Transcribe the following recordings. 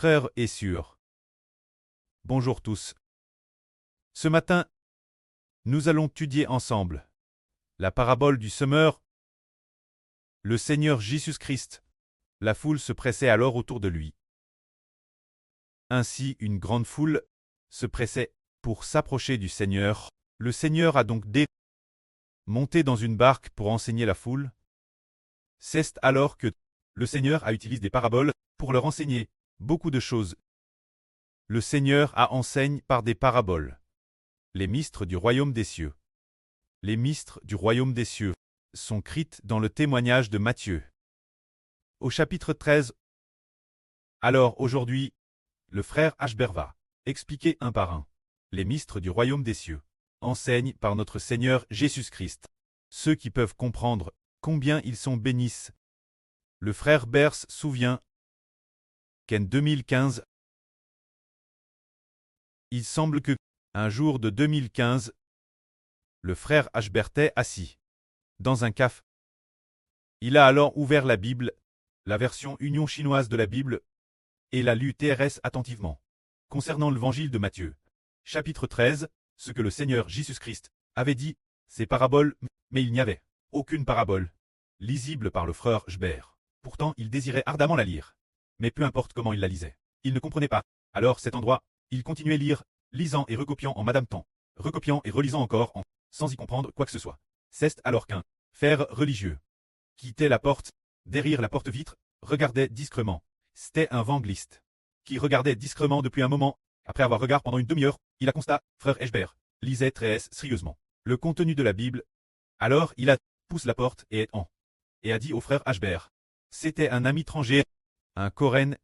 frère est sûr. Bonjour tous. Ce matin, nous allons étudier ensemble la parabole du semeur. Le Seigneur Jésus-Christ. La foule se pressait alors autour de lui. Ainsi, une grande foule se pressait pour s'approcher du Seigneur. Le Seigneur a donc monté dans une barque pour enseigner la foule. C'est alors que le Seigneur a utilisé des paraboles pour leur enseigner beaucoup de choses. Le Seigneur a enseigne par des paraboles. Les mystres du royaume des cieux. Les mystres du royaume des cieux sont écrites dans le témoignage de Matthieu. Au chapitre 13. Alors aujourd'hui, le frère Ashbert va expliquer un par un. Les mystres du royaume des cieux enseignent par notre Seigneur Jésus-Christ. Ceux qui peuvent comprendre combien ils sont bénissent. Le frère Bers souvient qu'en 2015, il semble que, un jour de 2015, le frère Ashbert est assis dans un café. Il a alors ouvert la Bible, la version Union chinoise de la Bible, et l'a lu TRS attentivement. Concernant l'évangile de Matthieu, chapitre 13, ce que le Seigneur Jésus-Christ avait dit, ces paraboles, mais il n'y avait aucune parabole lisible par le frère Ashbert. Pourtant, il désirait ardemment la lire. Mais peu importe comment il la lisait, il ne comprenait pas. Alors cet endroit, il continuait lire, lisant et recopiant en madame temps, recopiant et relisant encore sans y comprendre quoi que ce soit. C'est alors qu'un frère religieux quittait la porte, derrière la porte-vitre, regardait discrètement. C'était un vangliste qui regardait discrètement depuis un moment. Après avoir regardé pendant une demi-heure, il a constaté, frère Ashbert lisait très sérieusement le contenu de la Bible. Alors il a poussé la porte et a dit au frère Ashbert. C'était un ami étranger, un Coréen.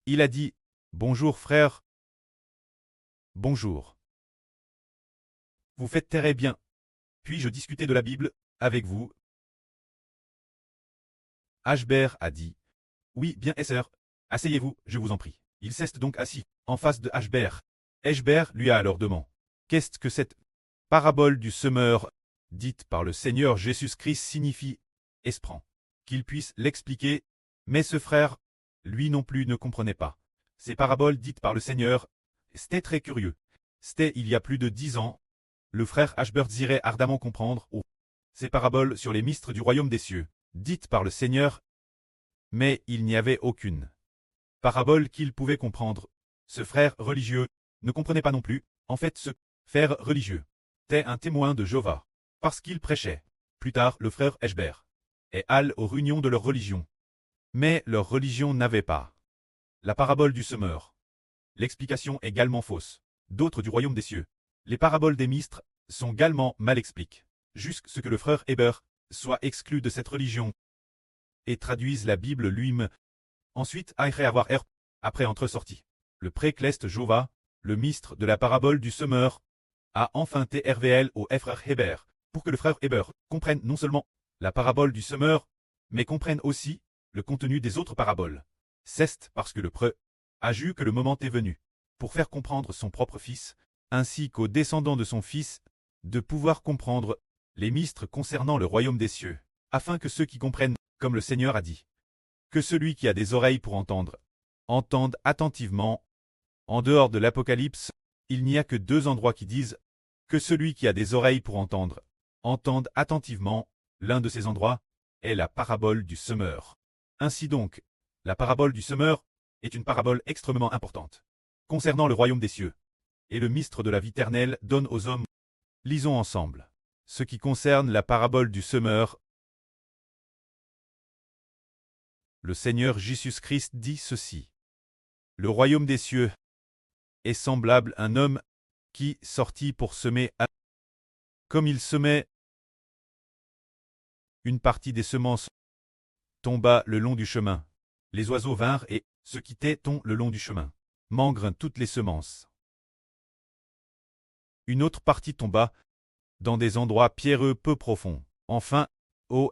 Il a dit, bonjour frère. Bonjour. Vous faites très bien. Puis-je discuter de la Bible avec vous? Ashbert a dit, oui, bien sœur. Asseyez-vous, je vous en prie. Il s'est donc assis, en face de Ashbert. Ashbert lui a alors demandé, qu'est-ce que cette parabole du semeur, dite par le Seigneur Jésus-Christ signifie? Espérant qu'il puisse l'expliquer, mais ce frère, lui non plus ne comprenait pas. Ces paraboles dites par le Seigneur, c'était très curieux. C'était il y a plus de 10 ans. Le frère Ashbert désirait ardemment comprendre ces paraboles sur les mystres du royaume des cieux, dites par le Seigneur, mais il n'y avait aucune parabole qu'il pouvait comprendre. Ce frère religieux ne comprenait pas non plus. En fait, ce frère religieux était un témoin de Jéhovah, parce qu'il prêchait. Plus tard, le frère Ashbert et allé aux réunions de leur religion. Mais leur religion n'avait pas la parabole du semeur. L'explication est également fausse. D'autres du royaume des cieux. Les paraboles des mystres sont également mal expliquées. Jusqu'à ce que le frère Heber soit exclu de cette religion et traduise la Bible lui-même. Ensuite, après entre sorti. Le précleste Jéhovah, le mystre de la parabole du semeur, a enfin été RVL au frère Heber, pour que le frère Heber comprenne non seulement la parabole du semeur, mais comprenne aussi le contenu des autres paraboles. C'est parce que le preux a jugé que le moment est venu, pour faire comprendre son propre fils, ainsi qu'aux descendants de son fils, de pouvoir comprendre les mystres concernant le royaume des cieux, afin que ceux qui comprennent, comme le Seigneur a dit, que celui qui a des oreilles pour entendre, entende attentivement. En dehors de l'Apocalypse, il n'y a que 2 endroits qui disent que celui qui a des oreilles pour entendre, entende attentivement. L'un de ces endroits est la parabole du semeur. Ainsi donc, la parabole du semeur est une parabole extrêmement importante concernant le royaume des cieux. Et le mystre de la vie éternelle donne aux hommes. Lisons ensemble ce qui concerne la parabole du semeur. Le Seigneur Jésus-Christ dit ceci. Le royaume des cieux est semblable à un homme qui sortit pour semer. Comme il semait, une partie des semences tomba le long du chemin. Les oiseaux vinrent et se quittaient le long du chemin, mangrent toutes les semences. Une autre partie tomba dans des endroits pierreux peu profonds. Enfin,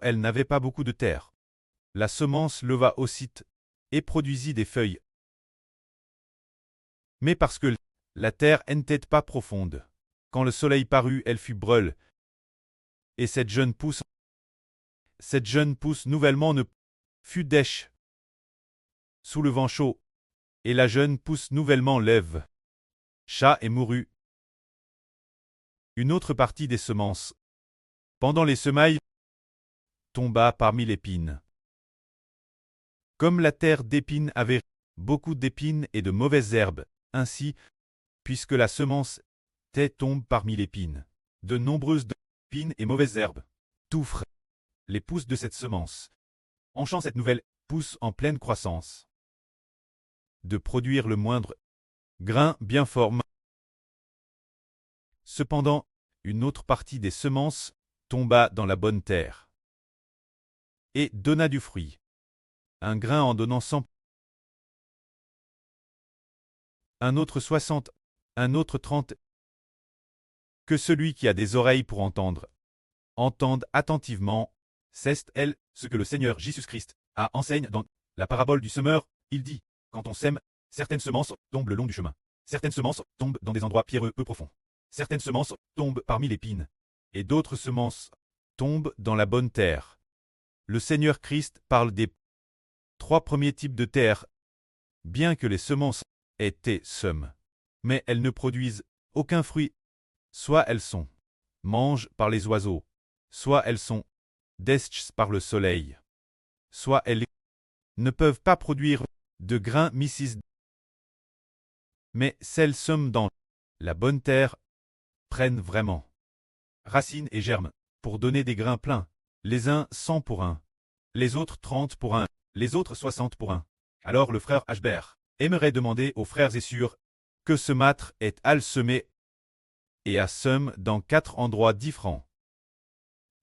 elle n'avait pas beaucoup de terre. La semence leva aussitôt et produisit des feuilles. Mais parce que la terre n'était pas profonde, quand le soleil parut, elle fut brûlée. Et cette jeune pousse nouvellement ne fut dèche. Sous le vent chaud, et la jeune pousse nouvellement lève. Chat et mourut. Une autre partie des semences, pendant les semailles, tomba parmi l'épine. Comme la terre d'épines avait beaucoup d'épines et de mauvaises herbes, ainsi, puisque la semence tombe parmi l'épine, de nombreuses épines et mauvaises herbes, touffres, les pousses de cette semence, enchant cette nouvelle pousse en pleine croissance, de produire le moindre grain bien forme. Cependant, une autre partie des semences tomba dans la bonne terre et donna du fruit, un grain en donnant 100, un autre 60, un autre 30. Que celui qui a des oreilles pour entendre, entende attentivement. C'est elle ce que le Seigneur Jésus-Christ enseigne dans la parabole du semeur. Il dit, quand on sème, certaines semences tombent le long du chemin. Certaines semences tombent dans des endroits pierreux peu profonds. Certaines semences tombent parmi l'épine. Et d'autres semences tombent dans la bonne terre. Le Seigneur Christ parle des 3 premiers types de terre, bien que les semences aient été semées, mais elles ne produisent aucun fruit. Soit elles sont mangées par les oiseaux, soit elles sont desséchées par le soleil, soit elles ne peuvent pas produire de grains missis. Mais celles semées dans la bonne terre prennent vraiment racines et germent pour donner des grains pleins, les uns 100 pour 1, les autres 30 pour 1, les autres 60 pour 1. Alors le frère Ashbert aimerait demander aux frères et sœurs que ce mâtre est à semer et à semer dans 4 endroits différents.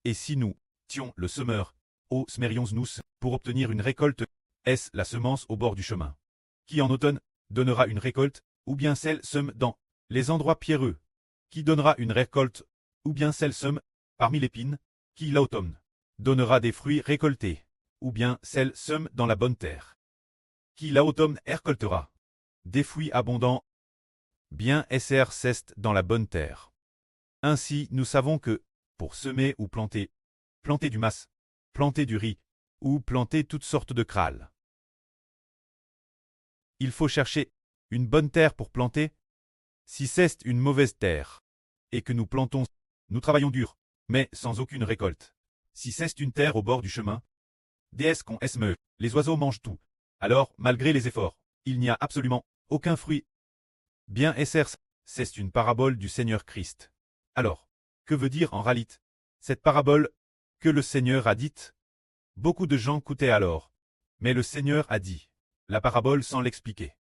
Et si nous tions le semeur, où semerions-nous pour obtenir une récolte? Est-ce la semence au bord du chemin, qui en automne donnera une récolte, ou bien celle semée dans les endroits pierreux, qui donnera une récolte, ou bien celle semée parmi l'épine, qui l'automne donnera des fruits récoltés, ou bien celle semée dans la bonne terre, qui l'automne récoltera des fruits abondants? Bien SR ceste dans la bonne terre. Ainsi, nous savons que, pour semer ou planter du mas, planter du riz, ou planter toutes sortes de crâles, il faut chercher une bonne terre pour planter. Si c'est une mauvaise terre, et que nous plantons, nous travaillons dur, mais sans aucune récolte. Si c'est une terre au bord du chemin, DS qu'on esme, les oiseaux mangent tout. Alors, malgré les efforts, il n'y a absolument aucun fruit. Bien SR, c'est une parabole du Seigneur Christ. Alors, que veut dire en réalité cette parabole que le Seigneur a dite? Beaucoup de gens écoutaient alors, mais le Seigneur a dit la parabole sans l'expliquer.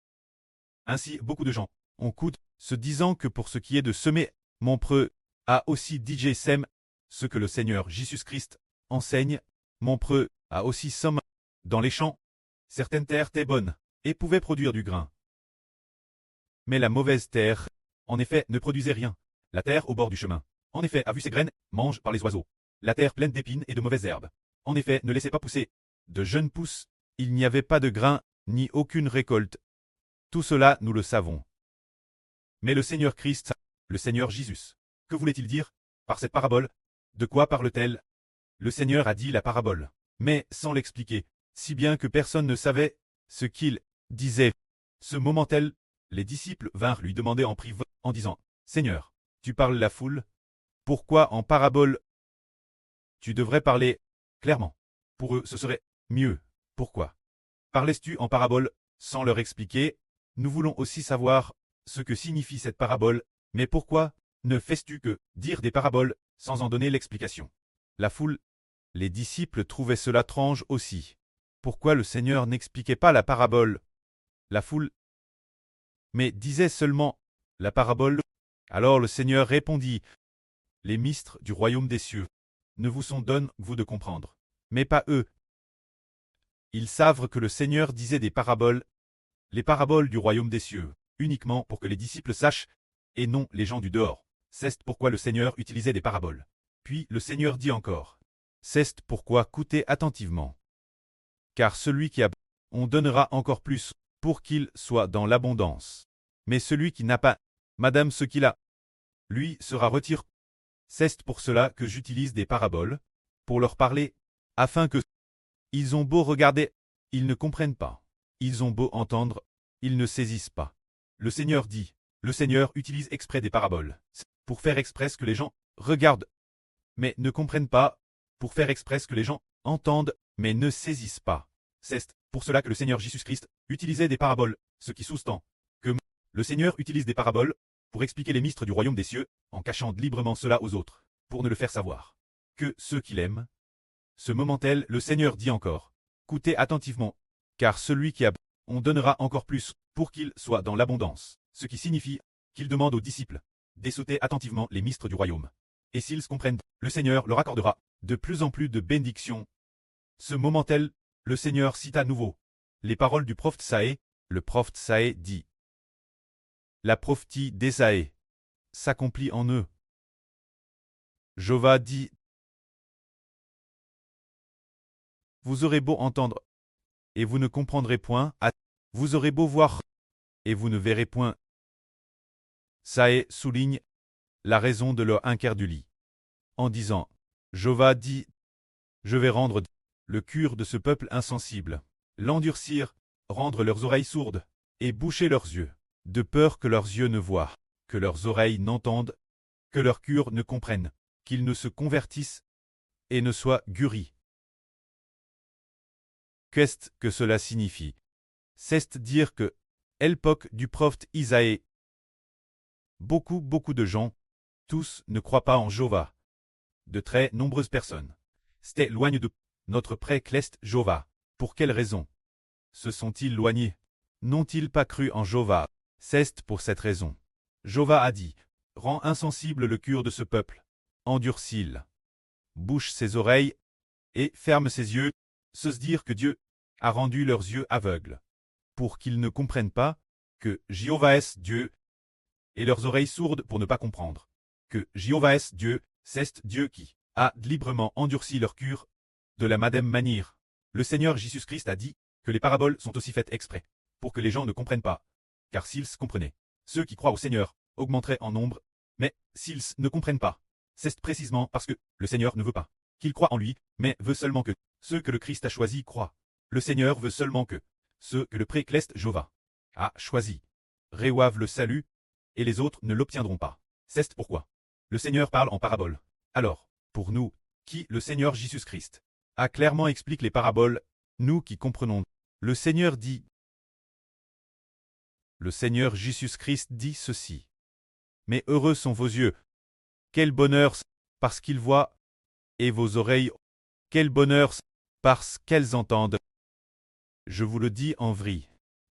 Ainsi, beaucoup de gens on écoute, se disant que pour ce qui est de semer, mon preux a aussi dit sème, ce que le Seigneur Jésus-Christ enseigne, mon preux a aussi somme dans les champs. Certaines terres étaient bonnes et pouvaient produire du grain. Mais la mauvaise terre, en effet, ne produisait rien. La terre au bord du chemin, en effet, a vu ses graines mangées par les oiseaux. La terre pleine d'épines et de mauvaises herbes, en effet, ne laissait pas pousser de jeunes pousses. Il n'y avait pas de grain, ni aucune récolte. Tout cela, nous le savons. Mais le Seigneur Christ, le Seigneur Jésus, que voulait-il dire par cette parabole? De quoi parle-t-elle? Le Seigneur a dit la parabole, mais sans l'expliquer, si bien que personne ne savait ce qu'il disait. Ce moment-là, les disciples vinrent lui demander en privé, en disant, Seigneur, tu parles la foule? Pourquoi en parabole? Tu devrais parler clairement. Pour eux, ce serait mieux. Pourquoi parles-tu en parabole sans leur expliquer? Nous voulons aussi savoir ce que signifie cette parabole, mais pourquoi ne fais-tu que dire des paraboles sans en donner l'explication? La foule, les disciples trouvaient cela étrange aussi. Pourquoi le Seigneur n'expliquait pas la parabole? La foule, mais disait seulement la parabole. Alors le Seigneur répondit, les mystères du royaume des cieux ne vous sont donnés vous de comprendre, mais pas eux. Ils savent que le Seigneur disait des paraboles, les paraboles du royaume des cieux, uniquement pour que les disciples sachent, et non les gens du dehors. C'est pourquoi le Seigneur utilisait des paraboles. Puis le Seigneur dit encore, c'est pourquoi écoutez attentivement. Car celui qui a, on donnera encore plus, pour qu'il soit dans l'abondance. Mais celui qui n'a pas, madame ce qu'il a, lui sera retiré. C'est pour cela que j'utilise des paraboles, pour leur parler, afin que, ils ont beau regarder, ils ne comprennent pas. Ils ont beau entendre, ils ne saisissent pas. Le Seigneur dit, le Seigneur utilise exprès des paraboles, pour faire exprès ce que les gens regardent, mais ne comprennent pas, pour faire exprès ce que les gens entendent, mais ne saisissent pas. C'est pour cela que le Seigneur Jésus-Christ utilisait des paraboles, ce qui sous-tend que le Seigneur utilise des paraboles pour expliquer les mystères du royaume des cieux, en cachant librement cela aux autres, pour ne le faire savoir que ceux qui l'aiment. Ce moment tel, le Seigneur dit encore, écoutez attentivement, car celui qui a, on donnera encore plus, pour qu'il soit dans l'abondance, ce qui signifie qu'il demande aux disciples d'écouter attentivement les mystères du royaume. Et s'ils comprennent, le Seigneur leur accordera de plus en plus de bénédictions. Ce moment tel, le Seigneur cite à nouveau les paroles du prophète Saé. Le prophète Saé dit, la prophétie d'Ésaïe s'accomplit en eux. Jéhovah dit, vous aurez beau entendre, et vous ne comprendrez point, vous aurez beau voir, et vous ne verrez point. Saé souligne la raison de leur incrédulité, en disant, Jéhovah dit, je vais rendre le cœur de ce peuple insensible, l'endurcir, rendre leurs oreilles sourdes, et boucher leurs yeux, de peur que leurs yeux ne voient, que leurs oreilles n'entendent, que leur cœur ne comprenne, qu'ils ne se convertissent, et ne soient guéris. Qu'est-ce que cela signifie? C'est dire que, à l'époque du prophète Isaïe, beaucoup de gens, tous ne croient pas en Jéhovah. De très nombreuses personnes s'éloignent de notre pré-cleste Jéhovah. Pour quelle raison se sont-ils éloignés? N'ont-ils pas cru en Jéhovah? C'est pour cette raison. Jéhovah a dit, rends insensible le cœur de ce peuple, endurcis-le, bouche ses oreilles, et ferme ses yeux, se dire que Dieu a rendu leurs yeux aveugles, pour qu'ils ne comprennent pas que Jéhovah est Dieu, et leurs oreilles sourdes pour ne pas comprendre que Jéhovah est Dieu, c'est Dieu qui a librement endurci leur cœur. De la même manière, le Seigneur Jésus-Christ a dit que les paraboles sont aussi faites exprès, pour que les gens ne comprennent pas, car s'ils comprenaient, ceux qui croient au Seigneur augmenteraient en nombre, mais s'ils ne comprennent pas, c'est précisément parce que le Seigneur ne veut pas qu'ils croient en lui, mais veut seulement que ceux que le Christ a choisis croient. Le Seigneur veut seulement que ceux que le pré-cleste Jéhovah a choisis reçoivent le salut, et les autres ne l'obtiendront pas. C'est pourquoi le Seigneur parle en paraboles. Alors, pour nous, qui le Seigneur Jésus-Christ a clairement expliqué les paraboles, nous qui comprenons, le Seigneur dit, le Seigneur Jésus-Christ dit ceci. Mais heureux sont vos yeux, quel bonheur parce qu'ils voient, et vos oreilles, quel bonheur parce qu'elles entendent. Je vous le dis en vrai,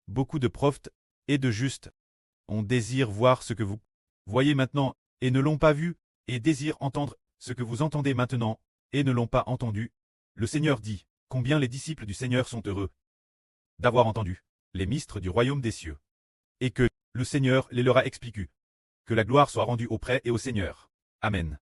beaucoup de prophètes et de justes ont désir voir ce que vous voyez maintenant, et ne l'ont pas vu, et désirent entendre ce que vous entendez maintenant, et ne l'ont pas entendu. Le Seigneur dit, combien les disciples du Seigneur sont heureux d'avoir entendu les mystères du royaume des cieux, et que le Seigneur les leur a expliqués. Que la gloire soit rendue auprès et au Seigneur. Amen.